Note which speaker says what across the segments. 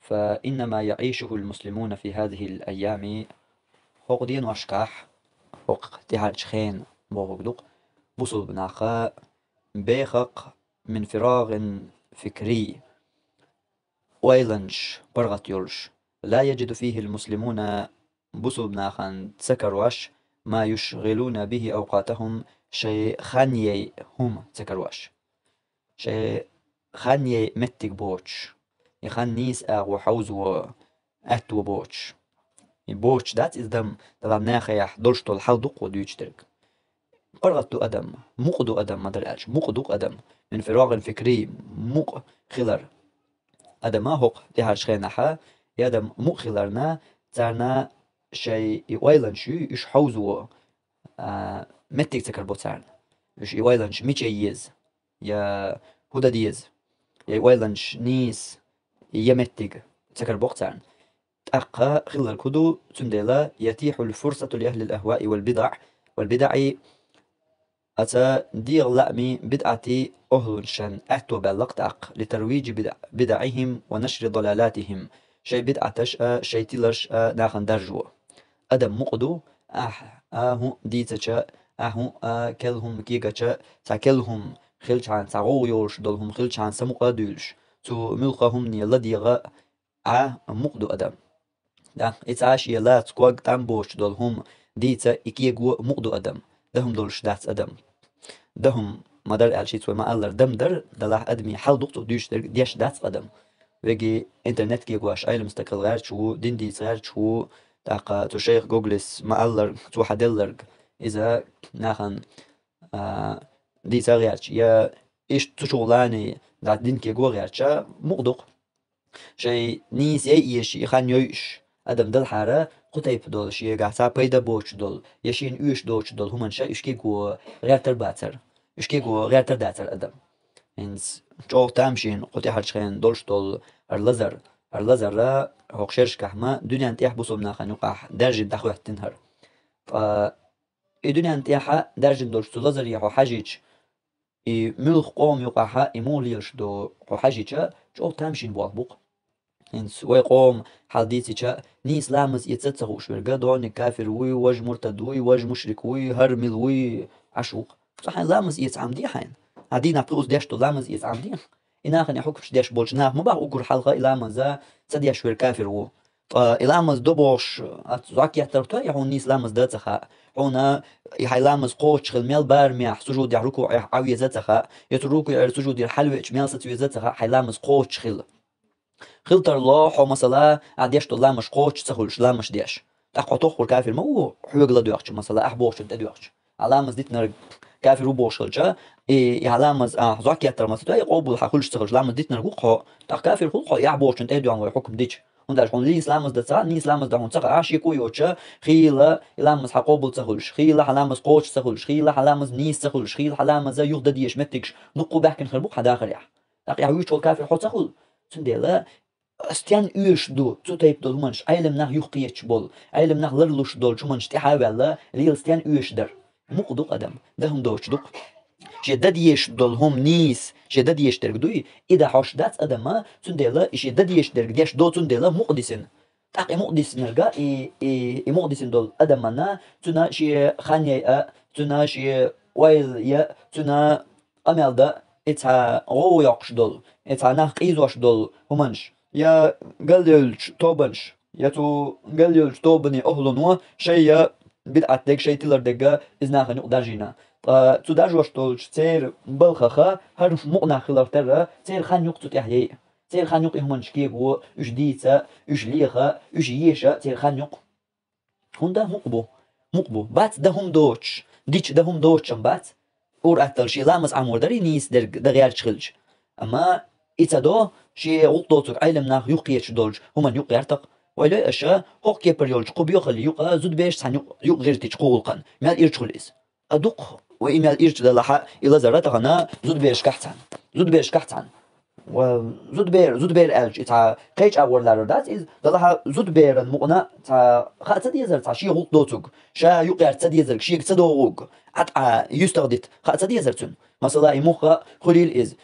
Speaker 1: فإنما يعيشه المسلمون في هذه الأيام هوق دين واشكاح هوق تهالش خين بوغدوق بوصل بناخا بيخق من فراغ فكري ويلنش برغت يلش لا يجد فيه المسلمون بوصل بناخا تسكرواش ما يشغلون به أوقاتهم شيء خانيي هم تسكرواش شيء خانيي متك بوش يخان نيس أغو حوزو أتو بوش بوش دات إز دم دلام ناخيح دولشتو الحلدق وديوشترك قرغتو أدم مقدو أدم مدرعش مقدوق أدم من فراغ فكري مق خلر أدم ما هوق تهارش خيناحا يادم مق خلرنا تارنا شي ويلنشو إش حوزو متك تكر بوتارن إش ويلنش ميچي يز يا هودا ديز يا ويلنش نيس يمتك تكر بوتارن أقا خلال الكدو تندلا يتيح الفرصة لأهل الأهواء والبدع أتا دير لأمي بدعتي أهلشن أتو بلقت لترويج بدعهم ونشر ضلالاتهم شي بدعتش شي تلش ناخن درجو أدم مقدو أهو ديتشا أهو كلهم كيكا تاكلهم خلشان تعويوش دولهم خلشان سمقادولش تو ملقهم نيلا مقدو أدم دا إتعاش يلات كواق تامبوش دولهم ديتا إكيغو مقدو أدم دهم دولش دات أدم دهم مدار ألشيت وما ألر دم در دلح أدمي حال دكتو ديش دات أدم ويجي إنترنت كيغواش أيل مستقل غير شو دين دي غير شو تاقا تشيخ جوجلس ما ألر تو حدلرج إذا ناخن ديتا غير يا إيش تشغلاني دات دين كيغو غير شا مقدق شي نيس يأيش يخان يوش أدم دل حارة قطعي بدول شيء قاعد بيدا بوش دول يشين يوش دوش دول هم شيء إشكي جو غير ترباتر إشكي جو غير ترداتر أدم إنس جو تامشين قطعي حرشين دولش دول أرلزر لا هوكشيرش كحما دنيا انتيح بوصل ناخن يقع درجة دخوة تنهر ف الدنيا انتيح درجة دولش تلزر يحو حاجيج ملخ قوم يقع إموليش دو حاجيجا جو تامشين بوالبوق إنس ويقوم حديثي ني إسلامز يتسخوش برقدون كافر وي وج مرتد وي وج مشرك وي هرمل وي عشوق صح لامز يتعمدي حين عدينا بلوز ديشتو لامز يتعمدي إناخن يحكمش ديش بولش ناخ مباح أقول حلقة إلامز سديش وير كافر وو إلامز دوبوش أتزاك يحترتو يحون ني إسلامز داتخا هنا يحيلامز قوش خل ميل بارميح سجود يحركو عاوية زاتخا يتروكو يعر سجود يحلوة ميل ستوية زاتخا حيلامز قوش خلتر الله حو مثلا عديش تو لامش قوش تسخلش لامش ديش تقع تخور كافر مو حوق لا دوخش مثلا أحبوش تدوخش علامز ديت نر كافر وبوشلجا علامز زاك يتر مثلا يقبل حخلش تسخلش لامز ديت نر قو تق كافر خو يحبوش تدوان ويحكم ديش ونداش هون لي إسلامز دتسا ني إسلامز دهون تسخ عاشي كويوتشا خيلا إلامز حقوبل تسخلش خيلا حلامز قوش تسخلش خيلا حلامز نيس تسخلش خيلا حلامز يغدا ديش متكش نقو بحكن خربوق حداخل يح تق يحويش كافر حو تسخل تندلا استيان يوش دو تو تايب دول منش ايلم نخ يخيتش بول ايلم نخ لرلوش دول شو منش تحاول ريل استيان يوش در مقدو قدم دهم دوش دوق جدد يش دول هم نيس جدد يش درك دوي اذا حوش دات ادم تندلا جدد يش درك ديش دو تندلا مقدسن تاقي مقدسن رجا اي مقدسن دول ادم منا تنا شي خانيه تنا شي ويل يا تنا امل دا اتها غو يقش دول اتها نخ ايزوش دول همنش يا قليلش توبنش يا تو قليلش توبني أهلنوا شيء بدعت دك شيء تلر دقة إزنا خنوق دارجينا تو دارجوش تولش تير بلخخا هر مقنا خلر ترى تير خنوق تتحيي تير خنوق هم نشكيبو إيش ديتا إيش ليخا إيش يشا تير خنوق هندا مقبو بات دهم دوتش ديش دهم دوتشم بات اور أتل شي لامس عمور داري نيس دغيار تشخلج أما إتادو شي غلطوتك عيلم ناخ يقيتش دولج هما يقيرتق ولا أشياء هوك كيبر يولج قب يخلي يقا زود بيش سان يق غير تشقول قن مال إيرتشوليس أدق وإيمال إيرتش دلها إلى زرات غنا زود بيش كحتان زود بير ألج تا قيش أول that is دلها زود بير المقنا تا خا تديزر تا شي غلط دوتوج شا يقير تديزر شي تدوغ عت يستخدت خا تديزر تون مثلا يمخ خليل إز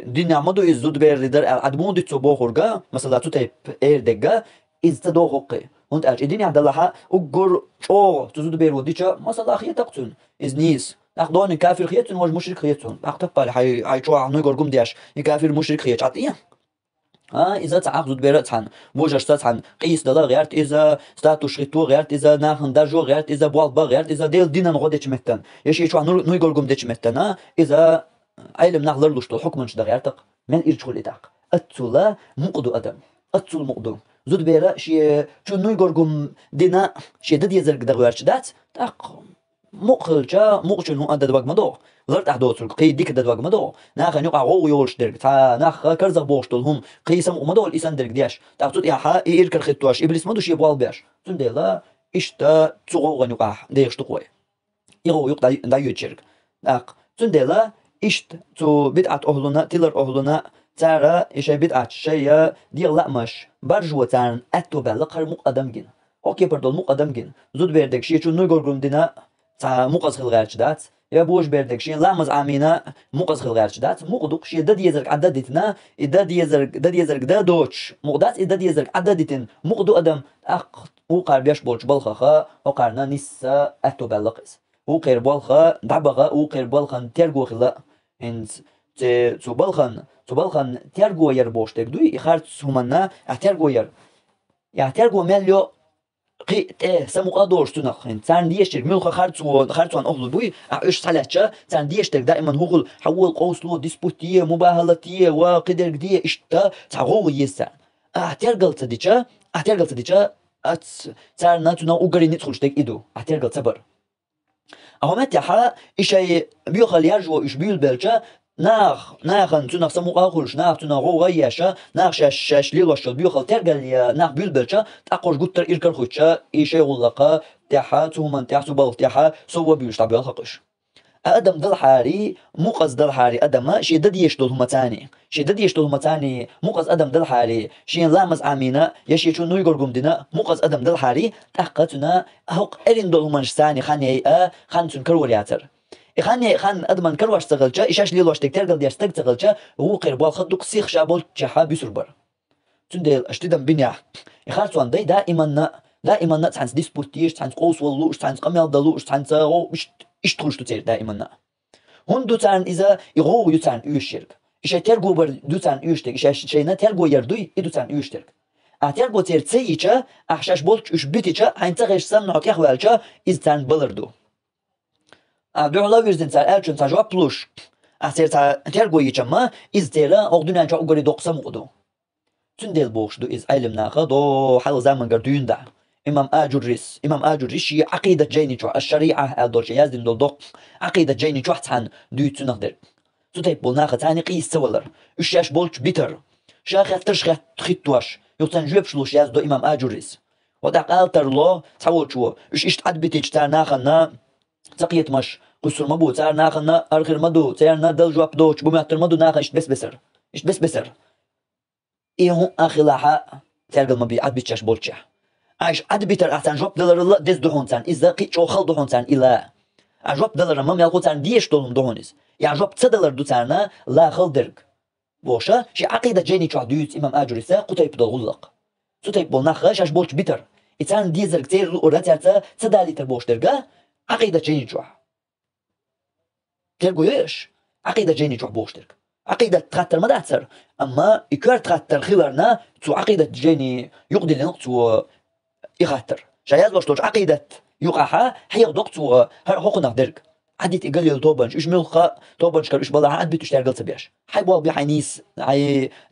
Speaker 1: دين عمدو إز زود بير لدر عدمون دي تبو خورجا مثلا تو تيب إير دجا إز تدوغ هونت ألج الدنيا دلها أجر أو تزود بير وديشة مثلا خي تقتون إز نيس أخدون كافر خيتون وج مشرك خيتون أختبال حي شو عنو يقول دياش كافر مشرك خيت عطيه إذا تعقد بيرت عن بوجش تان قيس دلا غيرت إذا ستاتو شريتو غيرت إذا ناخن داجو غيرت إذا بوالبا غيرت إذا ديل دينا نغودش متن يشي شو نو يقول ديش متن إذا علم نحضر لوش الحكم مش غيرتك من إرجول إتاق أتولا مقدو أدم أتول مقدو زود بيرا شي شو نو يقول دينا شي دد يزرق دغيرش دات تاق مقلجا مقشن هو أدد وقمدو لرت أحدوث قي ديك أدد وقمدو ناخ نيقع غو يولش درك تا ناخ كرزق بوشتل هم قي سم ومدو الإنسان درك دياش تاقصد إيحا إيركر خطواش إبليس مدو شي بوال بياش تندلا إشتا تسوغو غنيقع ديش تقوي يغو يقطع دا يوتشرك ناق تندلا إشت تو بدعت أهلنا تلر أهلنا تارا إشي بدعت شيء ديال لأمش برجو تان أتو بلقر مقدم جن أوكي بردول مقدم جن زود بيردك شي شو نيقول دينا تا مقص خلغارش دات يا بوش بيردك شي لامز عامينا مقص خلغارش دات مقدوق شي دد يزرق عددتنا دد يزرق دا دوتش مقدات دد يزرق عددتن مقدو ادم اق وقار بيش بولش بلخخا وقارنا نسا اتو بلقس وقير بلخا دعبغا وقير بلخن ترغو خلا انت تو بلخن ترغو ير بوشتك دوي اخارت همنا احترغو ير يا ترغو مليو قي سمو قادورش تنخن تان ديشتك ملخ خارتوان أهل بوي عش سلاتشا تان ديشتك دائما هو حول قوسلو ديسبوتيه مباهلتيه وقدر ديه اشتا تعغو يسان احترقل تديشا ات تان ناتنا اوغري نتخلشتك ايدو احترقل تبر اهمت يحا اشي بيخل يرجو اش بيل بلجا ناخن تنخ سمو قاخلش ناخ تنخ غو غياشا ناخ شاش ليلوش بيخل ترقل ناخ بيل بلجا تاقوش قطر إركر خوتشا إيشي غلقا تاحا تومن تاحتو بالغ تاحا سوا بيوش تابيو الحقش أدم دل حاري مقص دل حاري أدم شي دد يشتول هما تاني شي دد يشتول هما تاني مقص أدم دل حاري شي لامز عامينا يشي شو نو يقول دينا مقص أدم دل حاري تحقتنا هوق إرين دول هما جساني خاني خان تنكر ياتر إخاني خان أدمن كرواش تغلجا إشاش ليلوش تكترقل دياش تغلجا وهو قربال خدوك سيخ شابول جحا بيسربر تندل أشتدم بنيا إخارتوان داي دائما تحنس ديسبوتيش تحنس قوس واللوش تحنس قميل دلوش تحنس غو إش تخلش تتير دائما هون دو تان إذا يغو يتان يشرك إيش ترجو بر دو تان يشتك إيش شينا ترجو يردوي إدو تان يشترك أترجو تير تسيجا أحشاش بولش إش بيتيجا هينتغش سمنع كيخوالجا إز تان بلردو دوغلا ويرزن تان ألشن تان جواب بلوش أتير ترجو يجمع إز تيرا أغدنا جا أغري دوقسا مقدو تندل بوش دو إز علم ناخا دو حال زمن قردون دا إمام آجوريس شي عقيدة جيني جو الشريعة أدولش يازدين دول دوق عقيدة جيني جو حتان دو تنقدر تتيب بول ناخا تاني قيس سولر إشياش بولش بيتر شاخت ترشخت تخيطواش يوتان جوب شلوش يازدو إمام آجوريس وداق آلتر لو تحول شو إش تعد بيتيج تار ناخا تقيت مش قصر مبو تار ناخا أرخر مدو تار دل جواب دوش بمعتر مدو ناخا إش بس إيه أخلاها ترجل مبي عد بيتشاش بولشة عايش عد بيتر أحسن جواب دلار الله دز دهون تان إذا قيتش أو خل دهون تان إلا عجواب دلار ما ميلقو تان ديش دولهم دهونيس يعني جواب تدلار دو تانا لا خل درك بوشة شي عقيدة جيني شو عديوت إمام آجريسا قطيب دغلق قطيب بولناخ شاش بولش بيتر إتان ديزر كتير وراتيرتا تدالي تربوش درجة عقيدة جيني شو ترجو إيش عقيدة جيني شو بوش درك عقيدة تخطر ما داتر أما إكار تخطر خلارنا تو عقيدة جيني يقدر لنقطو يخطر شايز لوش عقيدة يقعها حيغدق تو حقنا درك عديت إقلل توبنش إيش ملخا توبنش كر إيش بلا عاد بيتوش ترجل تبيش حي بوال بي حي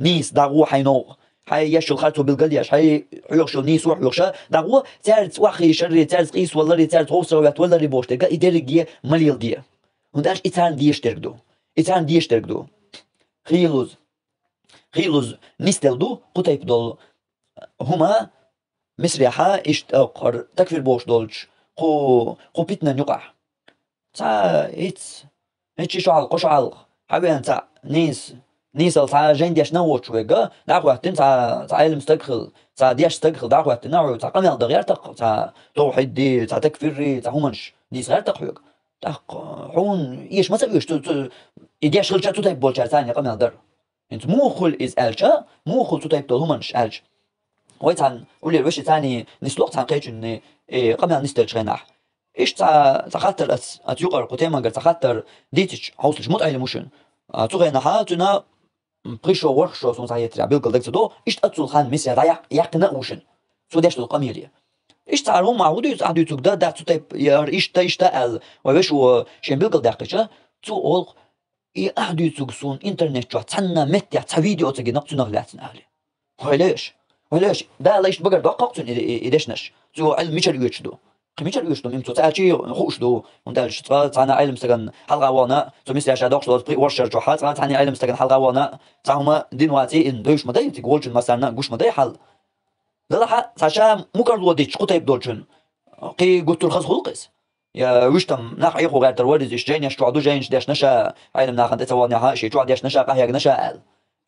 Speaker 1: نيس داغو حي نو حي يشل خالتو بالقلياش حي يخشل نيس وح يخشى داغو تارت وخي شري تارت قيس ولا تارت غوصة ولا ريبوش تلقى إدرجية مليل ديه ونداش إتان ديش ترقدو خيلوز نستلدو قطيب دول هما مسرحة أقر تكفير بوش دولش خو بيتنا نقع تا هيتش شعال قشعال حبيان تا نيس نيسال تا جين ديش نوتش ويجا دعوة تا علم استقخل تا ديش استقخل دعوة نوع تا قمل دغير تق تا توحيد دي تا تكفير تا همنش دي صغير تقيق تق حون ايش مثلا ايش تو ديش خلشة تو تايب بولشار ثانية قمل در انت مو خل از الشا مو خل تو تايب تو همنش الش ويتان ولي الوش ثاني نسلوق تان قيجن قمل نستل شغناح ايش تا خاطر اتيقر قتيما قال خاطر ديتش حوصلش مت علموشن تغينا حاتنا بريشو ورشو سون سايت رابيل قلدك دو ايش اتسول خان ميسيا دا يقنا وشن سو داش القميريه ايش تعرفوا معودي عدو تقدا دا تايب يار ايش تا ال ويشو شين بيل قلدك تو اول اي عدو تقسون انترنت جو تنا مت تا فيديو تجي نقطه نغلاتن اهلي ولاش دا ليش بقر دققتن ايدشنش تو علم ميشل يوتشدو قميشل يوتشدو ميم تو تاچي خوشدو وندال شترا تانا علم سكن حلقه وانا تو ميسيا شادوق شلوت بري ورشر جو حات تاني علم سكن حلقه وانا تاهما دينواتي ان دوش مداي تقولجن مثلا غوش مداي حل لا ساشا مكرلو ديتش قطيب دولجن قي قلت الخز خلقس يا وشتم ناخ ايخو غير تروالز ايش جاين يشتو عدو جاين داش نشا علم ناخ انت تواني ها شي جو داش نشا قهيق نشا ال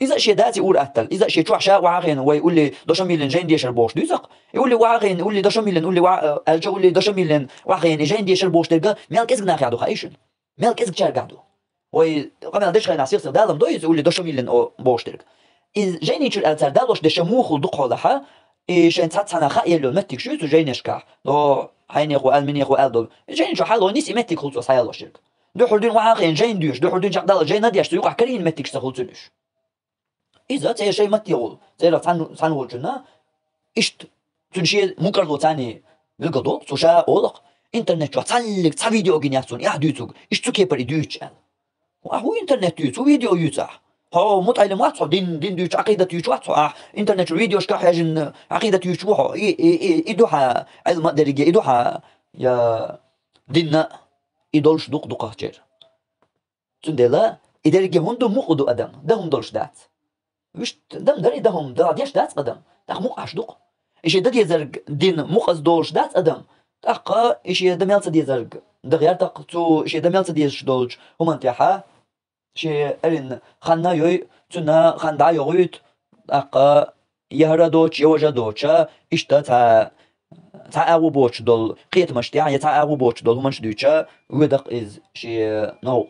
Speaker 1: اذا شي داتي يقول اتل اذا شي جو شا وعاغين ويقول لي دوش ميلن جاين ديش البوش ديزق يقول لي وعاغين يقول لي دوش ميلن يقول لي الجو يقول لي دوش ميلن وعاغين جاين ديش البوش تلقى مال كيزق ناخ يعدو خايشن مال كيزق شار قعدو وي قبل داش خاين عصير دالم دويز يقول لي دوش ميلن او بوش تلقى إذا جايني تشل التر دالوش دشموخ ودق لها إيش أنت تنا خيل متك شو جاينش كح لو هيني خو المني خو أدل جاين شو حلو نسي متك خلص سايل وشرك دو حدين وعاقين جاين دوش دو حدين جقدال جاين ناديش تيوقع كرين متك تخلصلش إذا تي شيء متي يقول زي لو تان وجنا إيش تنشي ممكن لو تاني بالقدو سوشا أولق إنترنت شو تسلك فيديو جينياتون يحدثوك إيش تكبر يدوش وهو إنترنت يوتيوب فيديو يوتيوب هو متعلم واحد دين دوش عقيدة يوتيوب واحد إنترنت فيديو شكاح يجن عقيدة يوتيوب هو إيدوها علم درجة إيدوها يا ديننا إيدولش دق جير تندلا إدرجة هندو مقدو أدم دهم دولش دات وش دم دري دهم داديش دات قدم تاخ مقعش دق إيش دادي يزرق دين مقص دولش دات أدم تاخ إيش دميال تدي يزرق دغير تاخ تو إيش دميال تدي يزدولش هم انتحا شي أرين خنا يوي تنا خندا يويت أقا يهردوش يوجدوشا إشتا تا أو بوش دول قيت مشتيع يتا أو بوش دول همش دوشا ودق إز شي نوق